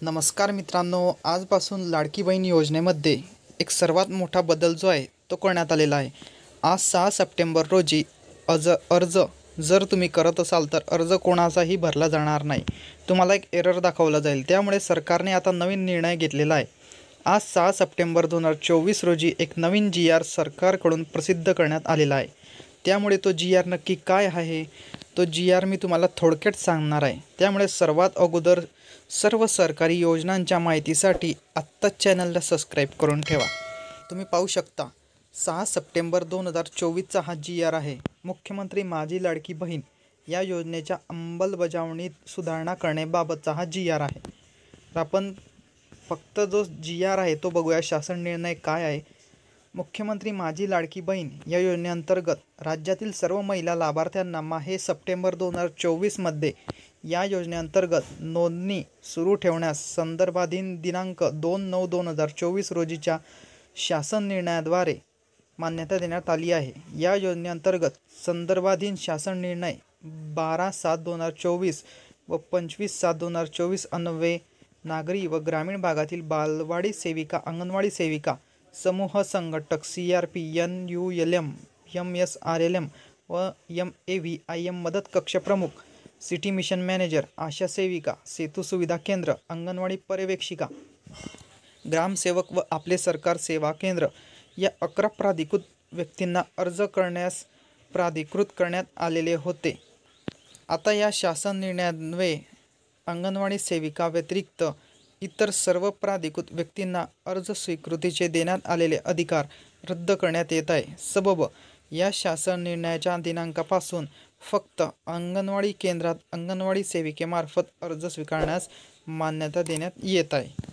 नमस्कार मित्रांनो, आजपासून लाडकी बहीण योजनेमध्ये एक सर्वात मोठा बदल जो आहे तो करण्यात आलेला आहे। आज 6 सप्टेंबर रोजी अर्ज जर तुम्ही करत असाल तर अर्ज कोणाचाही भरला जाणार नाही, तुम्हाला एक एरर दाखवला जाईल। त्यामुळे सरकारने आता नवीन निर्णय घेतलेला आहे। आज 6 सप्टेंबर 2024 रोजी एक नवीन GR सरकारकडून प्रसिद्ध करण्यात आलेला आहे। त्यामुळे तो GR नक्की काय आहे, तो GR मी तुम्हाला थोडक्यात सांगणार आहे। त्यामुळे सर्वात अगोदर सर्व सरकारी योजनांच्या माहितीसाठी आत्ताच चॅनलला सबस्क्राईब करून ठेवा। तुम्ही पाहू शकता 6 सप्टेंबर 2024चा हा GR आहे। मुख्यमंत्री माझी लाडकी बहीण या योजनेच्या अंमलबजावणीत सुधारणा करण्याबाबतचा हा GR आहे। तर आपण फक्त जो GR आहे तो बघूया, शासन निर्णय काय आहे। मुख्यमंत्री माझी लाडकी बहीण या योजनेअंतर्गत राज्यातील सर्व महिला लाभार्थ्यांना माहे सप्टेंबर 2024 मध्ये या योजनेअंतर्गत नोंदणी सुरू ठेवण्यास संदर्भाधीन दिनांक 2/9/2024 रोजीच्या शासन निर्णयाद्वारे मान्यता देण्यात आली आहे। या योजनेअंतर्गत संदर्भाधीन शासन निर्णय 12/7/2024 व 25/7/2024 अन्वये नागरी व ग्रामीण भागातील बालवाडी सेविका, अंगणवाडी सेविका, समूह संघटक, CRP, NULM, MSRLM व MAVIM, मदत कक्ष प्रमुख, सिटी मिशन मॅनेजर, आशा सेविका, सेतू सुविधा केंद्र, अंगणवाडी पर्यवेक्षिका, ग्रामसेवक व आपले सरकार सेवा केंद्र या 11 प्राधिकृत व्यक्तींना अर्ज करण्यास प्राधिकृत करण्यात आलेले होते। आता या शासन निर्णयान्वये अंगणवाडी सेविका व्यतिरिक्त इतर सर्व प्राधिकृत व्यक्तींना अर्ज स्वीकृतीचे देण्यात आलेले अधिकार रद्द करण्यात येत आहे। सबब या शासन निर्णयाच्या दिनांकापासून फक्त अंगणवाडी केंद्रात अंगणवाडी सेविकेमार्फत अर्ज स्वीकारण्यास मान्यता देण्यात येत आहे।